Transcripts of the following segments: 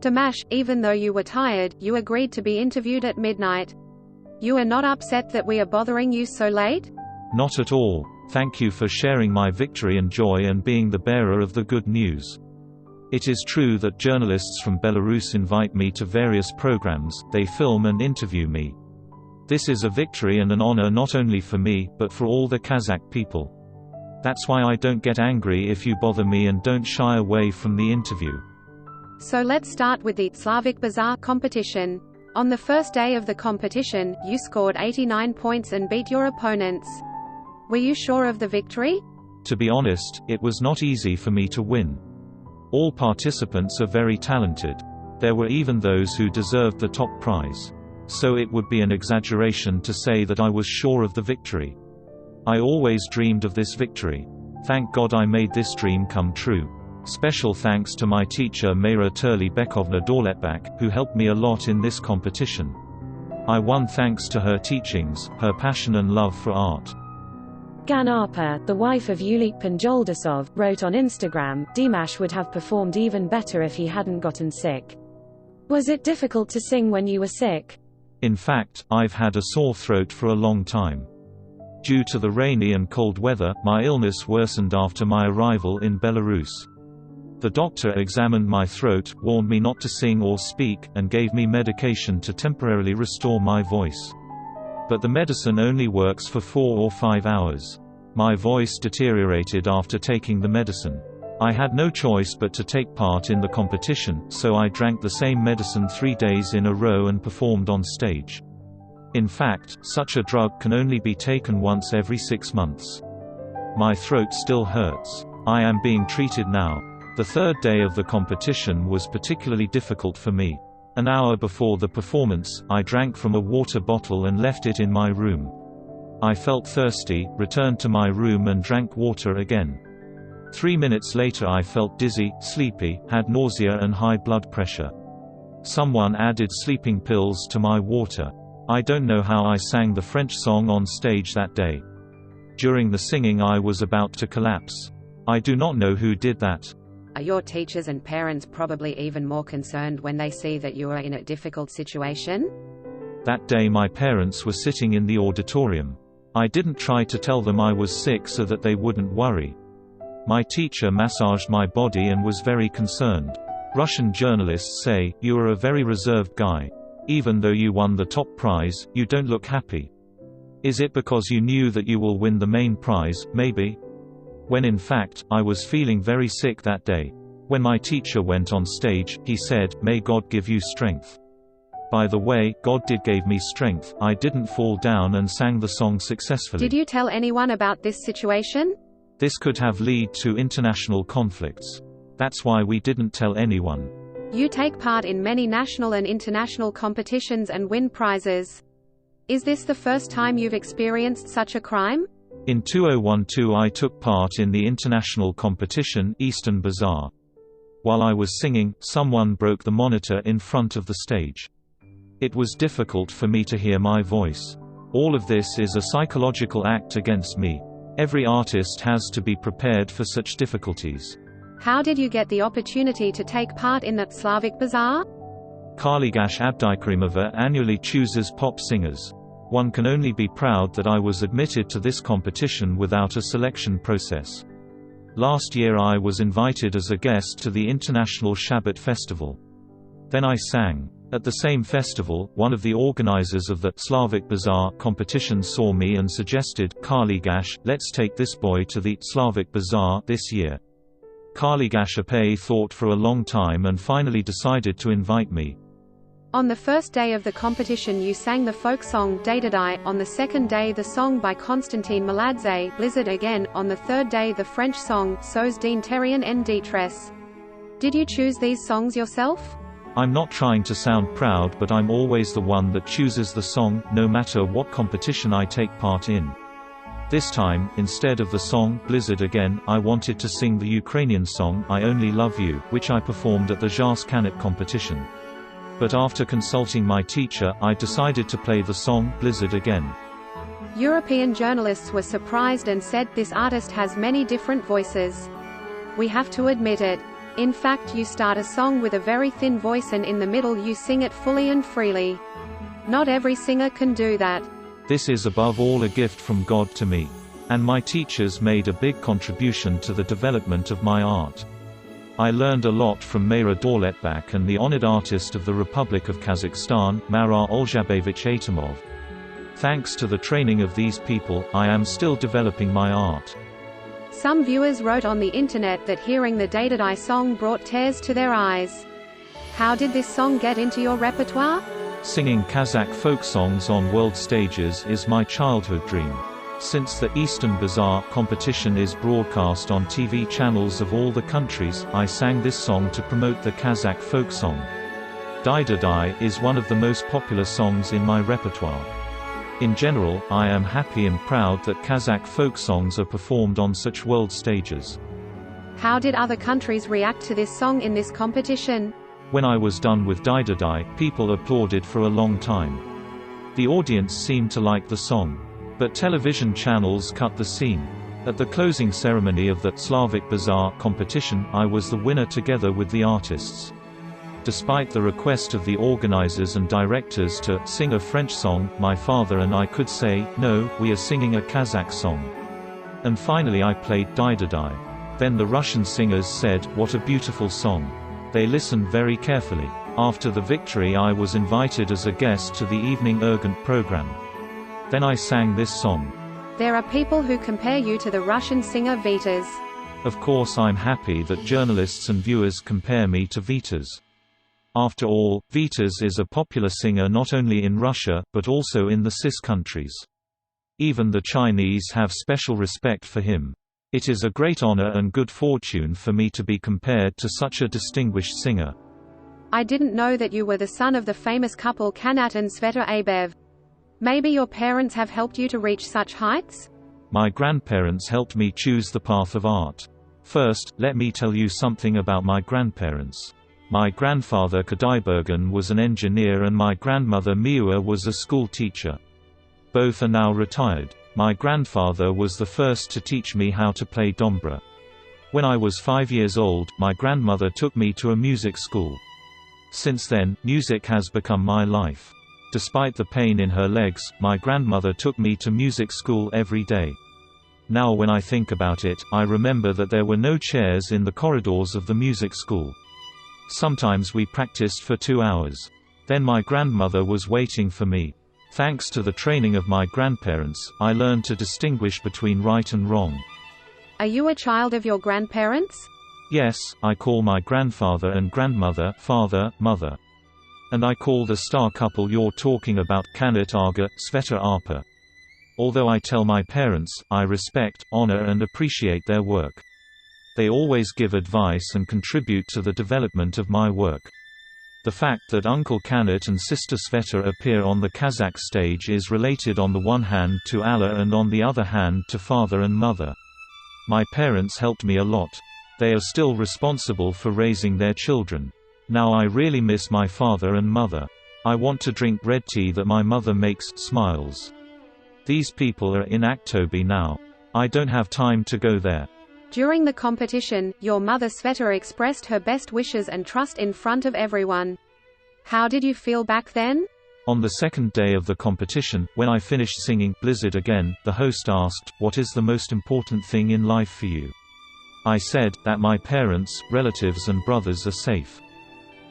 Dimash, even though you were tired, you agreed to be interviewed at midnight. You are not upset that we are bothering you so late? Not at all. Thank you for sharing my victory and joy and being the bearer of the good news. It is true that journalists from Belarus invite me to various programs, they film and interview me. This is a victory and an honor not only for me, but for all the Kazakh people. That's why I don't get angry if you bother me and don't shy away from the interview. So let's start with the Slavic Bazaar competition. On the first day of the competition, you scored 89 points and beat your opponents. Were you sure of the victory? To be honest, it was not easy for me to win. All participants are very talented. There were even those who deserved the top prize. So it would be an exaggeration to say that I was sure of the victory. I always dreamed of this victory. Thank God I made this dream come true. Special thanks to my teacher Mayra Turli-Bekovna Dorletbak, who helped me a lot in this competition. I won thanks to her teachings, her passion and love for art. Ganapa, the wife of Yulik Panjoldasov, wrote on Instagram, Dimash would have performed even better if he hadn't gotten sick. Was it difficult to sing when you were sick? In fact, I've had a sore throat for a long time. Due to the rainy and cold weather, my illness worsened after my arrival in Belarus. The doctor examined my throat, warned me not to sing or speak, and gave me medication to temporarily restore my voice. But the medicine only works for 4 or 5 hours. My voice deteriorated after taking the medicine. I had no choice but to take part in the competition, so I drank the same medicine 3 days in a row and performed on stage. In fact, such a drug can only be taken once every 6 months. My throat still hurts. I am being treated now. The third day of the competition was particularly difficult for me. An hour before the performance, I drank from a water bottle and left it in my room. I felt thirsty, returned to my room and drank water again. 3 minutes later I felt dizzy, sleepy, had nausea and high blood pressure. Someone added sleeping pills to my water. I don't know how I sang the French song on stage that day. During the singing I was about to collapse. I do not know who did that. Are your teachers and parents probably even more concerned when they see that you are in a difficult situation? That day my parents were sitting in the auditorium. I didn't try to tell them I was sick so that they wouldn't worry. My teacher massaged my body and was very concerned. Russian journalists say, "You are a very reserved guy. Even though you won the top prize, you don't look happy. Is it because you knew that you will win the main prize, maybe?" When in fact, I was feeling very sick that day. When my teacher went on stage, he said, "May God give you strength." By the way, God did give me strength. I didn't fall down and sang the song successfully. Did you tell anyone about this situation? This could have led to international conflicts. That's why we didn't tell anyone. You take part in many national and international competitions and win prizes. Is this the first time you've experienced such a crime? In 2012 I took part in the international competition, Eastern Bazaar. While I was singing, someone broke the monitor in front of the stage. It was difficult for me to hear my voice. All of this is a psychological act against me. Every artist has to be prepared for such difficulties. How did you get the opportunity to take part in that Slavic Bazaar? Karligash Abdikarimova annually chooses pop singers. One can only be proud that I was admitted to this competition without a selection process. Last year I was invited as a guest to the International Shabbat Festival. Then I sang. At the same festival, one of the organizers of the Slavic Bazaar competition saw me and suggested, "Karligash, let's take this boy to the Slavic Bazaar this year." Karligash Apay thought for a long time and finally decided to invite me. On the first day of the competition you sang the folk song Dadadai, on the second day the song by Konstantin Maladze, Blizzard again, on the third day the French song, Sos din Terrien en Detresse. Did you choose these songs yourself? I'm not trying to sound proud, but I'm always the one that chooses the song, no matter what competition I take part in. This time, instead of the song, Blizzard Again, I wanted to sing the Ukrainian song, I Only Love You, which I performed at the Zhas Kanat competition. But after consulting my teacher, I decided to play the song, Blizzard Again. European journalists were surprised and said this artist has many different voices. We have to admit it. In fact, you start a song with a very thin voice and in the middle you sing it fully and freely. Not every singer can do that. This is above all a gift from God to me. And my teachers made a big contribution to the development of my art. I learned a lot from Meira Dauletbach and the honored artist of the Republic of Kazakhstan, Marat Oljabevich Atamov. Thanks to the training of these people, I am still developing my art. Some viewers wrote on the internet that hearing the Daydadai song brought tears to their eyes. How did this song get into your repertoire? Singing Kazakh folk songs on world stages is my childhood dream. Since the Eastern Bazaar competition is broadcast on TV channels of all the countries, I sang this song to promote the Kazakh folk song. Daydadai is one of the most popular songs in my repertoire. In general, I am happy and proud that Kazakh folk songs are performed on such world stages. How did other countries react to this song in this competition? When I was done with Daydadai, people applauded for a long time. The audience seemed to like the song. But television channels cut the scene. At the closing ceremony of the Slavic Bazaar competition, I was the winner together with the artists. Despite the request of the organizers and directors to sing a French song, my father and I could say, no, we are singing a Kazakh song. And finally I played Daydadai. Then the Russian singers said, what a beautiful song. They listened very carefully. After the victory I was invited as a guest to the evening Urgent program. Then I sang this song. There are people who compare you to the Russian singer Vitas. Of course I'm happy that journalists and viewers compare me to Vitas. After all, Vitas is a popular singer not only in Russia, but also in the CIS countries. Even the Chinese have special respect for him. It is a great honor and good fortune for me to be compared to such a distinguished singer. I didn't know that you were the son of the famous couple Kanat and Sveta Abev. Maybe your parents have helped you to reach such heights? My grandparents helped me choose the path of art. First, let me tell you something about my grandparents. My grandfather Kadaibergen was an engineer and my grandmother Miua was a school teacher. Both are now retired. My grandfather was the first to teach me how to play dombra. When I was 5 years old, my grandmother took me to a music school. Since then, music has become my life. Despite the pain in her legs, my grandmother took me to music school every day. Now when I think about it, I remember that there were no chairs in the corridors of the music school. Sometimes we practiced for 2 hours. Then my grandmother was waiting for me. Thanks to the training of my grandparents, I learned to distinguish between right and wrong. Are you a child of your grandparents? Yes, I call my grandfather and grandmother father, mother. And I call the star couple you're talking about Kanat Aga, Sveta Arpa. Although I tell my parents, I respect, honor and appreciate their work. They always give advice and contribute to the development of my work. The fact that Uncle Kanat and Sister Sveta appear on the Kazakh stage is related on the one hand to Allah and on the other hand to father and mother. My parents helped me a lot. They are still responsible for raising their children. Now I really miss my father and mother. I want to drink red tea that my mother makes, smiles. These people are in Aktobe now. I don't have time to go there. During the competition, your mother Sveta expressed her best wishes and trust in front of everyone. How did you feel back then? On the second day of the competition, when I finished singing Blizzard Again, the host asked, "What is the most important thing in life for you?" I said, that my parents, relatives and brothers are safe.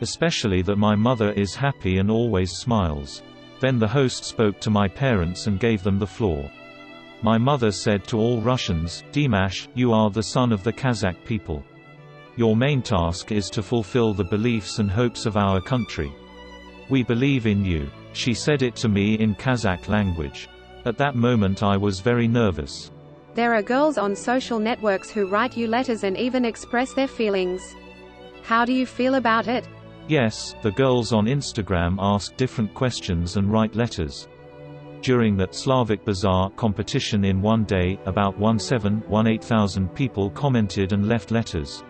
Especially that my mother is happy and always smiles. Then the host spoke to my parents and gave them the floor. My mother said to all Russians, "Dimash, you are the son of the Kazakh people. Your main task is to fulfill the beliefs and hopes of our country. We believe in you." She said it to me in Kazakh language. At that moment I was very nervous. There are girls on social networks who write you letters and even express their feelings. How do you feel about it? Yes, the girls on Instagram ask different questions and write letters. During that Slavic Bazaar competition in one day, about 17,000 people commented and left letters.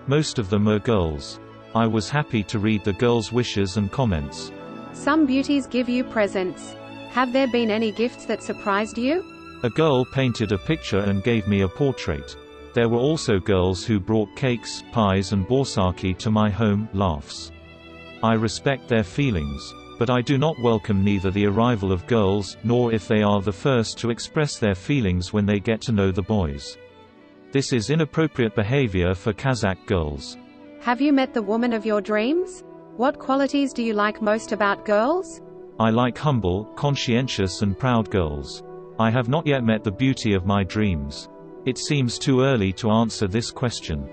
Most of them are girls. I was happy to read the girls' wishes and comments. Some beauties give you presents. Have there been any gifts that surprised you? A girl painted a picture and gave me a portrait. There were also girls who brought cakes, pies and borsaki to my home. Laughs. I respect their feelings. But I do not welcome neither the arrival of girls, nor if they are the first to express their feelings when they get to know the boys. This is inappropriate behavior for Kazakh girls. Have you met the woman of your dreams? What qualities do you like most about girls? I like humble, conscientious and proud girls. I have not yet met the beauty of my dreams. It seems too early to answer this question.